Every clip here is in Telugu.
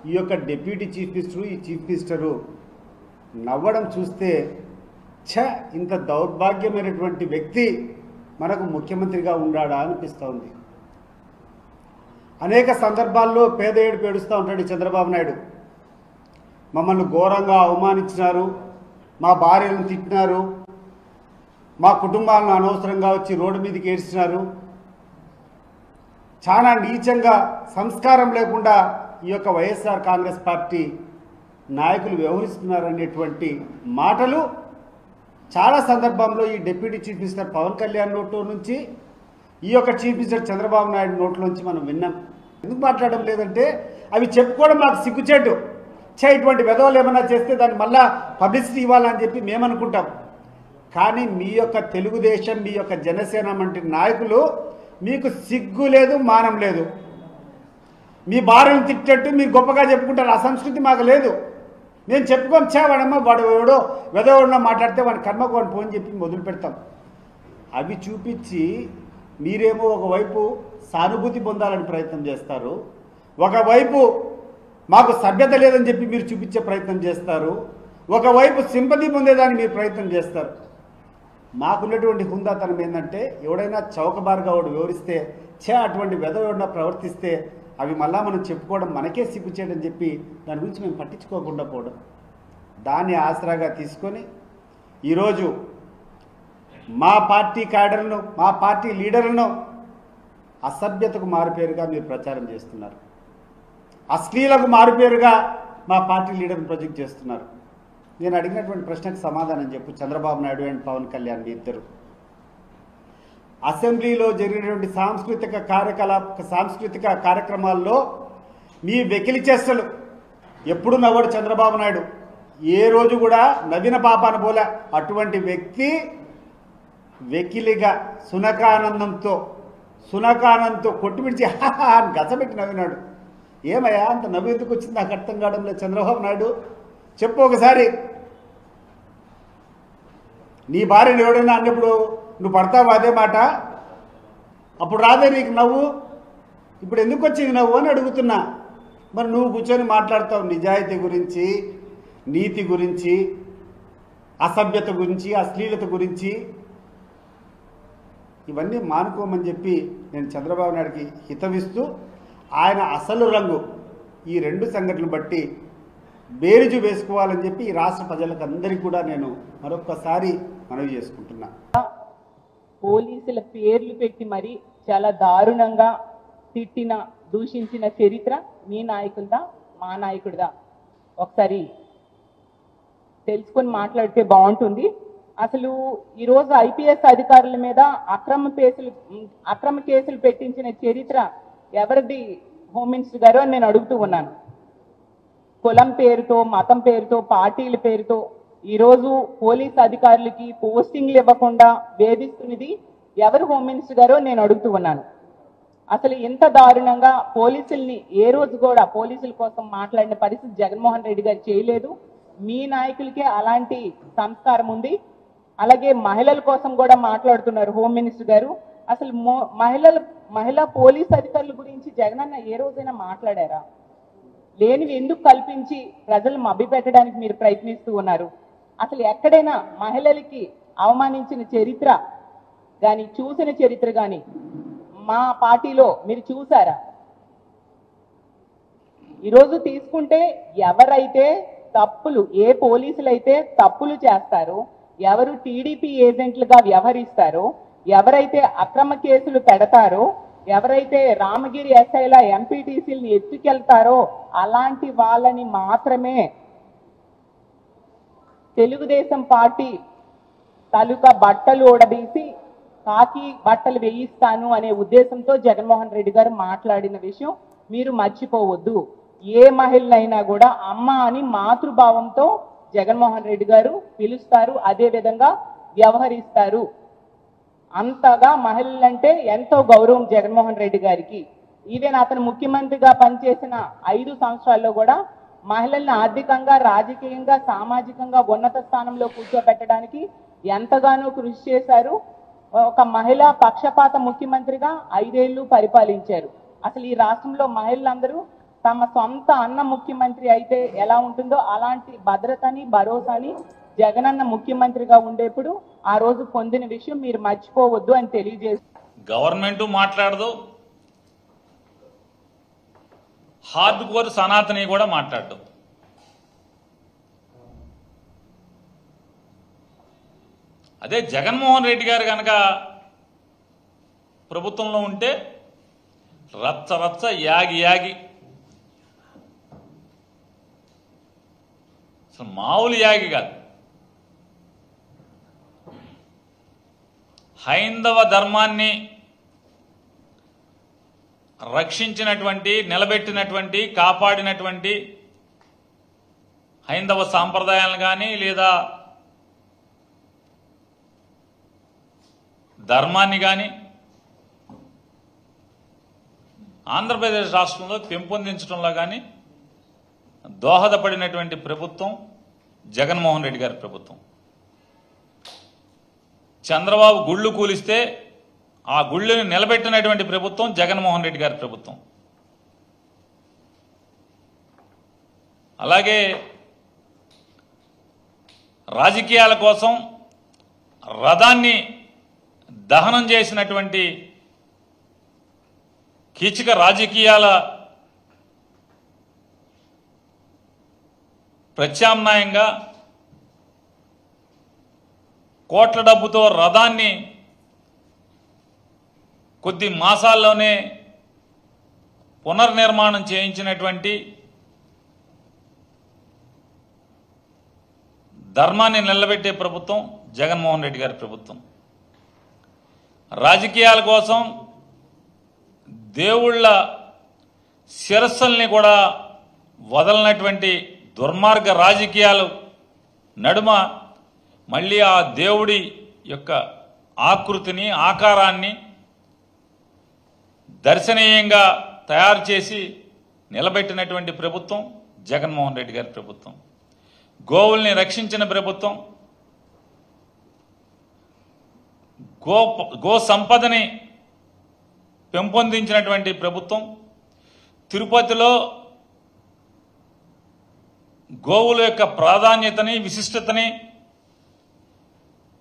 ఈ యొక్క డిప్యూటీ చీఫ్ మినిస్టర్ ఈ చీఫ్ మినిస్టరు నవ్వడం చూస్తే ఇంత దౌర్భాగ్యమైనటువంటి వ్యక్తి మనకు ముఖ్యమంత్రిగా ఉండాడా అనిపిస్తోంది. అనేక సందర్భాల్లో పేద ఏడుపు ఏడుస్తూ ఉంటాడు చంద్రబాబు నాయుడు. మమ్మల్ని ఘోరంగా అవమానించినారు, మా భార్యలను తిట్టినారు, మా కుటుంబాలను అనవసరంగా వచ్చి రోడ్డు మీదకి ఏడ్చినారు, చాలా నీచంగా సంస్కారం లేకుండా ఈ యొక్క వైఎస్ఆర్ కాంగ్రెస్ పార్టీ నాయకులు వ్యవహరిస్తున్నారనేటువంటి మాటలు చాలా సందర్భంలో ఈ deputy chief minister Pawan Kalyan నోట్లో నుంచి ఈ యొక్క చీఫ్ మినిస్టర్ చంద్రబాబు నాయుడు నోట్లోంచి మనం విన్నాం. ఎందుకు మాట్లాడడం లేదంటే అవి చెప్పుకోవడం మాకు సిగ్గుచేటు. ఇటువంటి వెధవలు ఏమన్నా చేస్తే దాన్ని మళ్ళా పబ్లిసిటీ ఇవ్వాలని చెప్పి మేము అనుకుంటాం. కానీ మీ యొక్క తెలుగుదేశం, మీ యొక్క జనసేన వంటి నాయకులు మీకు సిగ్గు లేదు, మానం లేదు. మీ భార్యను తిట్టేట్టు మీరు గొప్పగా చెప్పుకుంటారు. ఆ సంస్కృతి మాకు లేదు. నేను చెప్పుకోం వాడమ్మ వాడు ఎవడో వెదవడో మాట్లాడితే వాడి కర్మకు వాడిని ఫోన్ చెప్పి మొదలు పెడతాం. అవి చూపించి మీరేమో ఒకవైపు సానుభూతి పొందాలని ప్రయత్నం చేస్తారు, ఒకవైపు మాకు సభ్యత లేదని చెప్పి మీరు చూపించే ప్రయత్నం చేస్తారు, ఒకవైపు సింపతి పొందేదాన్ని మీరు ప్రయత్నం చేస్తారు. మాకున్నటువంటి హుందాతనం ఏంటంటే ఎవడైనా చౌకబారుగా వాడు వివరిస్తే అటువంటి వెదవడిన ప్రవర్తిస్తే అవి మళ్ళా మనం చెప్పుకోవడం మనకే సిగ్గు చేయడం చెప్పి దాని గురించి మేము పట్టించుకోకుండా పోవడం, దాన్ని ఆసరాగా తీసుకొని ఈరోజు మా పార్టీ క్యాడర్లను, మా పార్టీ లీడర్లను అసభ్యతకు మారుపేరుగా మీరు ప్రచారం చేస్తున్నారు, అశ్లీలకు మారుపేరుగా మా పార్టీ లీడర్ని ప్రొజెక్ట్ చేస్తున్నారు. నేను అడిగినటువంటి ప్రశ్నకు సమాధానం చెప్పు చంద్రబాబు నాయుడు అండ్ పవన్ కళ్యాణ్ మీ ఇద్దరు. అసెంబ్లీలో జరిగినటువంటి సాంస్కృతిక కార్యక్రమాల్లో మీ వెకిలి చేష్టలు ఎప్పుడు నవ్వడు చంద్రబాబు నాయుడు. ఏ రోజు కూడా నవ్విన పాపాన పోలే. అటువంటి వ్యక్తి వెకిలిగా సునకానందంతో కొట్టుమిడిచి అని గచ్చబెట్టి నవ్వినాడు. ఏమయ్యా అంత నవ్వు ఎందుకు వచ్చింది నాకు అర్థం కావడం లేదు. చంద్రబాబు నాయుడు చెప్పు ఒకసారి, నీ భార్యను ఎవడైనా అన్నప్పుడు నువ్వు పడతావు అదే మాట, అప్పుడు రాదే నీకు నవ్వు, ఇప్పుడు ఎందుకు వచ్చింది నవ్వు అని అడుగుతున్నా. మరి నువ్వు కూర్చొని మాట్లాడతావు నిజాయితీ గురించి, నీతి గురించి, అసభ్యత గురించి, అశ్లీలత గురించి. ఇవన్నీ మానుకోమని చెప్పి నేను చంద్రబాబు నాయుడికి హితవిస్తూ ఆయన అసలు రంగు ఈ రెండు సంఘటనలు బట్టి బేరుజు వేసుకోవాలని చెప్పి ఈ రాష్ట్ర ప్రజలకు అందరికీ కూడా నేను మరొక్కసారి మనవి చేసుకుంటున్నా. పోలీసుల పేర్లు పెట్టి మరి చాలా దారుణంగా తిట్టిన, దూషించిన చరిత్ర మీ నాయకులదా మా నాయకుడిదా ఒకసారి తెలుసుకొని మాట్లాడితే బాగుంటుంది. అసలు ఈరోజు ఐపీఎస్ అధికారుల మీద అక్రమ కేసులు పెట్టించిన చరిత్ర ఎవరిది హోమ్ మినిస్టర్ గారు అని నేను అడుగుతూ ఉన్నాను. కులం పేరుతో, మతం పేరుతో, పార్టీల పేరుతో ఈరోజు పోలీస్ అధికారులకి పోస్టింగ్లు ఇవ్వకుండా వేధిస్తున్నది ఎవరు హోమ్ మినిస్టర్ గారో నేను అడుగుతూ ఉన్నాను. అసలు ఇంత దారుణంగా పోలీసుల్ని ఏ రోజు కూడా పోలీసుల కోసం మాట్లాడిన పరిస్థితి జగన్మోహన్ రెడ్డి గారు చేయలేదు. మీ నాయకులకే అలాంటి సంస్కారం ఉంది. అలాగే మహిళల కోసం కూడా మాట్లాడుతున్నారు హోమ్ మినిస్టర్ గారు. అసలు మహిళా పోలీస్ అధికారుల గురించి జగనన్న ఏ రోజైనా మాట్లాడారా? లేనివి ఎందుకు కల్పించి ప్రజలను మభ్యపెట్టడానికి మీరు ప్రయత్నిస్తూ ఉన్నారు? అసలు ఎక్కడైనా మహిళలకి అవమానించిన చరిత్ర కానీ, చూసిన చరిత్ర కానీ మా పార్టీలో మీరు చూసారా? ఈరోజు తీసుకుంటే ఎవరైతే తప్పులు, ఏ పోలీసులు అయితే తప్పులు చేస్తారో, ఎవరు టీడీపీ ఏజెంట్లుగా వ్యవహరిస్తారో, ఎవరైతే అక్రమ కేసులు పెడతారో, ఎవరైతే రామగిరి ఎస్ఐల ఎంపీటీసీలను ఎత్తుకెళ్తారో అలాంటి వాళ్ళని మాత్రమే తెలుగుదేశం పార్టీ తాలూకా బట్టలు ఊడదీసి కాకి బట్టలు వేయిస్తాను అనే ఉద్దేశంతో జగన్మోహన్ రెడ్డి గారు మాట్లాడిన విషయం మీరు మర్చిపోవద్దు. ఏ మహిళనైనా కూడా అమ్మ అని మాతృభావంతో జగన్మోహన్ రెడ్డి గారు పిలుస్తారు, అదే విధంగా వ్యవహరిస్తారు. అంతగా మహిళలంటే ఎంతో గౌరవం జగన్మోహన్ రెడ్డి గారికి. ఈవెన్ అతను ముఖ్యమంత్రిగా పనిచేసిన 5 సంవత్సరాల్లో కూడా మహిళల్ని ఆర్థికంగా, రాజకీయంగా, సామాజికంగా ఉన్నత స్థానంలో కూర్చోబెట్టడానికి ఎంతగానో కృషి చేశారు. ఒక మహిళా పక్షపాత ముఖ్యమంత్రిగా 5 ఏళ్లు పరిపాలించారు. అసలు ఈ రాష్ట్రంలో మహిళలందరూ తమ సొంత అన్న ముఖ్యమంత్రి అయితే ఎలా ఉంటుందో అలాంటి భద్రతని భరోసాని జగనన్న ముఖ్యమంత్రిగా ఉండేప్పుడు ఆ రోజు పొందిన విషయం మీరు మర్చిపోవద్దు అని తెలియజేస్తారు. గవర్నమెంట్ మాట్లాడదు, హార్డ్ కోర్ సనాతని కూడా మాట్లాడదు. అదే జగన్మోహన్ రెడ్డి గారు కనుక ప్రభుత్వంలో ఉంటే రచ్చ రచ్చ యాగి యాగి, అసలు మామూలు యాగి కాదు. హైందవ ధర్మాన్ని రక్షించినటువంటి, నిలబెట్టినటువంటి, కాపాడినటువంటి హైందవ సాంప్రదాయాలను కానీ లేదా ధర్మాన్ని కానీ ఆంధ్రప్రదేశ్ రాష్ట్రంలో పెంపొందించడంలో కానీ దోహదపడినటువంటి ప్రభుత్వం జగన్మోహన్ రెడ్డి గారి ప్రభుత్వం. చంద్రబాబు గుళ్ళు కూలిస్తే ఆ గుళ్ళని నిలబెట్టినటువంటి ప్రభుత్వం జగన్మోహన్ రెడ్డి గారి ప్రభుత్వం. అలాగే రాజకీయాల కోసం రథాన్ని దహనం చేసినటువంటి కీచక రాజకీయాల ప్రత్యామ్నాయంగా కోట్ల డబ్బుతో రథాన్ని కొద్ది మాసాల్లోనే పునర్నిర్మాణం చేయించినటువంటి, ధర్మాన్ని నిలబెట్టే ప్రభుత్వం జగన్మోహన్ రెడ్డి గారి ప్రభుత్వం. రాజకీయాల కోసం దేవుళ్ళ శిరస్సుల్ని కూడా వదలనటువంటి దుర్మార్గ రాజకీయాలు నడుమ మళ్ళీ ఆ దేవుడి యొక్క ఆకృతిని, ఆకారాన్ని దర్శనీయంగా తయారు చేసి నిలబెట్టినటువంటి ప్రభుత్వం జగన్మోహన్ రెడ్డి గారి ప్రభుత్వం. గోవుల్ని రక్షించిన ప్రభుత్వం, గో సంపదని పెంపొందించినటువంటి ప్రభుత్వం, తిరుపతిలో గోవుల యొక్క ప్రాధాన్యతని, విశిష్టతని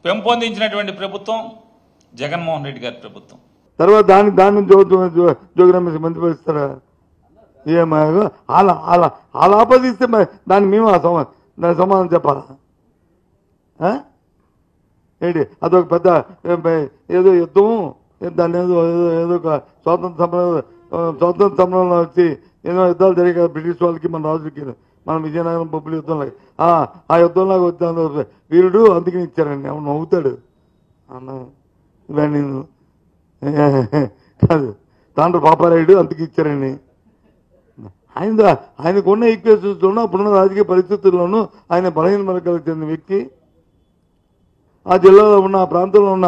పెంపొందించినటువంటి ప్రభుత్వం జగన్మోహన్ రెడ్డి గారి ప్రభుత్వం. తర్వాత దాన్ని జోగిరామేశ్వర మంత్రి పరిస్తారా? ఏమో అలా అలా అలా ఆపాదిస్తే దాన్ని మేము దాని సమాధానం చెప్పాలా? ఏంటి అదొక పెద్ద ఏదో యుద్ధము, దాన్ని ఏదో ఏదో ఒక స్వాతంత్ర సమరంలో వచ్చి ఎన్నో యుద్ధాలు జరిగాయి కదా బ్రిటిష్ వాళ్ళకి, మన రాజులకి, మన విజయనగరం పప్పుల యుద్ధంలాగా. ఆ యుద్ధంలాగా వచ్చాను వీరుడు, అందుకని ఇచ్చారండి. అవును నవ్వుతాడు అన్న, ఇవన్నీ కాదు తాండ్ర పాపారాయుడు అందుకు ఇచ్చారండి. ఆయనకున్న ఈక్వేషన్స్లోనూ అప్పుడున్న రాజకీయ పరిస్థితుల్లోనూ ఆయన బలహీన వర్గాలకు చెందిన వ్యక్తి. ఆ జిల్లాలో ఉన్న, ఆ ప్రాంతంలో ఉన్న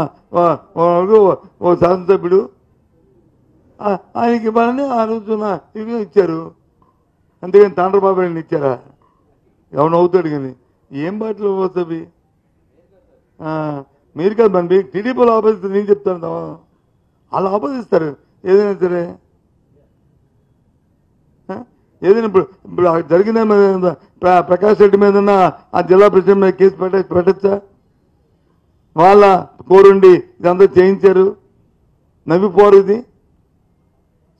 ఓ శాసనసభ్యుడు, ఆయనకి ఇవ్వాలని ఆ రోజున ఇవి ఇచ్చారు. అంతేగాని తాండ్రబాబు ఇచ్చారా? ఎవరు అవుతాడు కానీ ఏం బాటలు పోతుంది? మీరు కాదు మన టీడీపీలో ఆపోజిస్తారు. నేను చెప్తాను వాళ్ళు ఆపోజిస్తారు ఏదైనా సరే. ఏదైనా ఇప్పుడు జరిగిన ప్రకాష్ రెడ్డి మీద ఆ జిల్లా ప్రెసిడెంట్ మీద కేసు పెట్టచ్చా? వాళ్ళ కోరుండి ఇదంతా చేయించారు. నవ్విపోరు, ఇది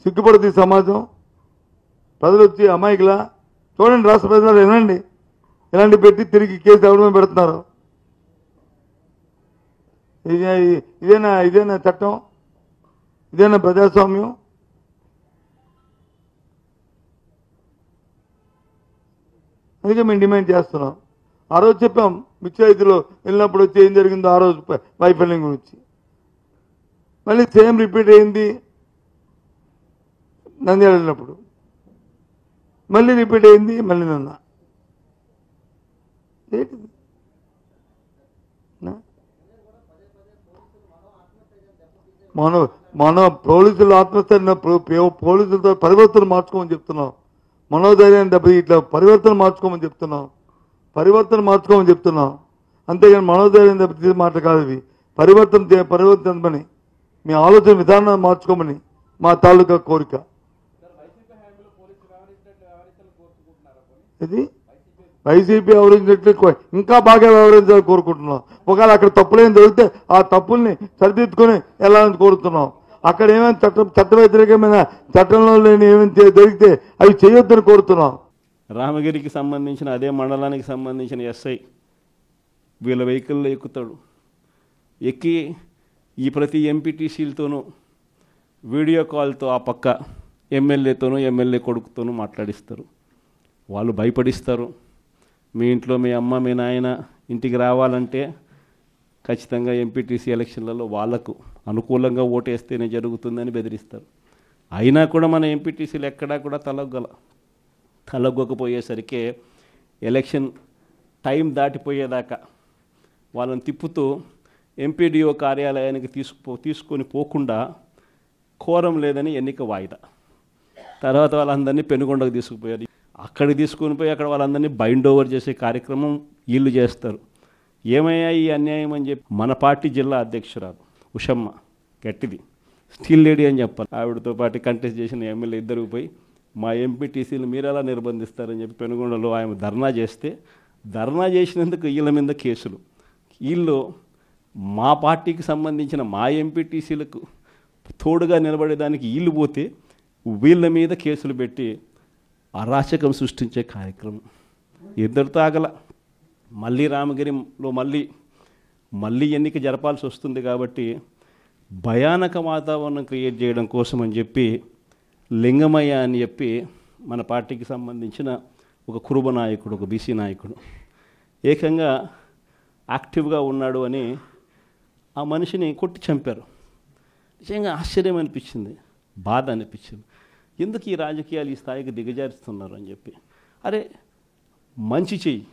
సిగ్గుపడుతుంది సమాజం. ప్రజలు వచ్చి అమాయకులా చూడండి, రాష్ట్ర ప్రజలు వినండి, ఇలాంటి పెట్టి తిరిగి కేసు ఎవరి పెడుతున్నారు. ఇదేనా చట్టం? ఇదేనా ప్రజాస్వామ్యం? అందుకే మేము డిమాండ్ చేస్తున్నాం. ఆ రోజు చెప్పాం, మిర్చాయితీలో వెళ్ళినప్పుడు వచ్చి ఏం జరిగిందో ఆ రోజు వైఫల్యం గురించి. మళ్ళీ సేమ్ రిపీట్ అయింది నంద్యాల వెళ్ళినప్పుడు, మళ్ళీ రిపీట్ అయింది మళ్ళీ నిన్న. ఏంటిది? మన పోలీసులు ఆత్మహత్య, పోలీసులతో పరివర్తన మార్చుకోమని చెప్తున్నాం. మనోధైర్యాన్ని దెబ్బతి ఇట్లా పరివర్తన మార్చుకోమని చెప్తున్నాం. అంతేగాని మనోధైర్యం దెబ్బతీసే మాట కాదు ఇవి. పరివర్తన మీ ఆలోచన విధానాన్ని మార్చుకోమని మా తాలూకా కోరిక. ఇది వైసీపీ వ్యవహరించినట్లు ఇంకా బాగా వ్యవహరించాలని కోరుకుంటున్నాం. ఒకవేళ అక్కడ తప్పులేం జరిగితే ఆ తప్పుల్ని సరిదిద్దుకొని వెళ్ళాలని కోరుతున్నాం. అక్కడ ఏమైనా చట్ట వ్యతిరేకమైన చట్టంలో లేని ఏమైనా జరిగితే అవి చేయొద్దని కోరుతున్నాం. రామగిరికి సంబంధించిన అదే మండలానికి సంబంధించిన ఎస్ఐ వీళ్ళ వెహికల్లో ఎక్కుతాడు. ఎక్కి ఈ ప్రతి ఎంపీటీసీలతోనూ వీడియో కాల్తో ఆ పక్క ఎమ్మెల్యేతోనూ ఎమ్మెల్యే కొడుకుతోనూ మాట్లాడిస్తారు. వాళ్ళు భయపడిస్తారు. మీ ఇంట్లో మీ అమ్మ మీ నాయన ఇంటికి రావాలంటే ఖచ్చితంగా ఎంపీటీసీ ఎలక్షన్లలో వాళ్లకు అనుకూలంగా ఓటేస్తేనే జరుగుతుందని బెదిరిస్తారు. అయినా కూడా మన ఎంపీటీసీలు ఎక్కడా కూడా తలగ్గకపోయేసరికి ఎలక్షన్ టైం దాటిపోయేదాకా వాళ్ళని తిప్పుతూ ఎంపీడీఓ కార్యాలయానికి తీసుకొని పోకుండా కోరం లేదని ఎన్నిక వాయిదా. తర్వాత వాళ్ళందరినీ పెనుగొండకు తీసుకుపోయారు. అక్కడికి తీసుకొని పోయి అక్కడ వాళ్ళందరినీ బైండ్ ఓవర్ చేసే కార్యక్రమం వీళ్ళు చేస్తారు. ఏమయ్యా ఈ అన్యాయం అని చెప్పి మన పార్టీ జిల్లా అధ్యక్షురాలు ఉషమ్మ గట్టిది స్టీల్ లేడీ అని చెప్పాలి. ఆవిడతో పాటు కంటెస్ట్ చేసిన ఎమ్మెల్యే ఇద్దరు పోయి మా ఎంపీటీసీలు మీరు ఎలా నిర్బంధిస్తారని చెప్పి పెనుగొండలో ఆయన ధర్నా చేస్తే ధర్నా చేసినందుకు వీళ్ళ మీద కేసులు. వీళ్ళు మా పార్టీకి సంబంధించిన మా ఎంపీటీసీలకు తోడుగా నిలబడేదానికి వీళ్ళు పోతే వీళ్ళ మీద కేసులు పెట్టి అరాచకం సృష్టించే కార్యక్రమం ఇద్దరితో ఆగల. మళ్ళీ రామగిరిలో మళ్ళీ ఎన్నిక జరపాల్సి వస్తుంది కాబట్టి భయానక వాతావరణం క్రియేట్ చేయడం కోసం అని చెప్పి లింగమయ్య అని చెప్పి మన పార్టీకి సంబంధించిన ఒక కురుబ నాయకుడు, ఒక బీసీ నాయకుడు ఏకంగా యాక్టివ్గా ఉన్నాడు అని ఆ మనిషిని కొట్టి చంపారు. నిజంగా ఆశ్చర్యం అనిపించింది, బాధ అనిపించింది. ఎందుకు ఈ రాజకీయాలు ఈ స్థాయికి దిగజారుస్తున్నారు అని చెప్పి. అరే మంచి చెయ్యి,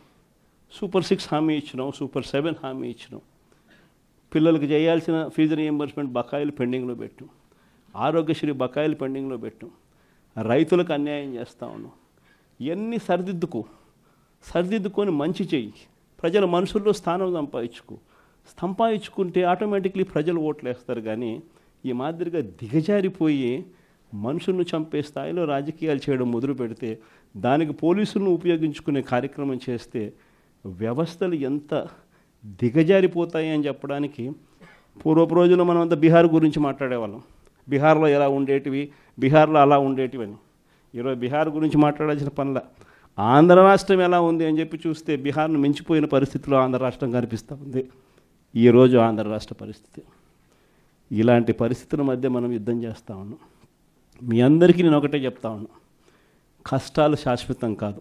సూపర్ 6 హామీ ఇచ్చినాం, సూపర్ 7 హామీ ఇచ్చినాం, పిల్లలకు చేయాల్సిన ఫీజు రీయింబర్స్మెంట్ బకాయిలు పెండింగ్లో పెట్టాం, ఆరోగ్యశ్రీ బకాయిలు పెండింగ్లో పెట్టాం, రైతులకు అన్యాయం చేస్తూ ఉన్నాం. ఇవన్నీ సరిదిద్దుకొని మంచి చెయ్యి, ప్రజల మనసుల్లో స్థానం సంపాదించుకుంటే ఆటోమేటిక్లీ ప్రజలు ఓట్లు వేస్తారు. కానీ ఈ మాదిరిగా దిగజారిపోయి మనుషులను చంపే స్థాయిలో రాజకీయాలు చేయడం మొదలు పెడితే, దానికి పోలీసులను ఉపయోగించుకునే కార్యక్రమం చేస్తే వ్యవస్థలు ఎంత దిగజారిపోతాయి అని చెప్పడానికి పూర్వపు రోజుల్లో మనం అంతా బీహార్ గురించి మాట్లాడేవాళ్ళం. బీహార్లో ఎలా ఉండేటివి, బీహార్లో అలా ఉండేటివి అని. ఈరోజు బీహార్ గురించి మాట్లాడాల్సిన పనుల ఆంధ్ర రాష్ట్రం ఎలా ఉంది అని చెప్పి చూస్తే బీహార్ను మించిపోయిన పరిస్థితిలో ఆంధ్ర రాష్ట్రం కనిపిస్తూ ఉంది. ఈరోజు ఆంధ్ర రాష్ట్ర పరిస్థితి. ఇలాంటి పరిస్థితుల మధ్య మనం యుద్ధం చేస్తూ ఉన్నాం. మీ అందరికీ నేను ఒకటే చెప్తా ఉన్నా, కష్టాలు శాశ్వతం కాదు.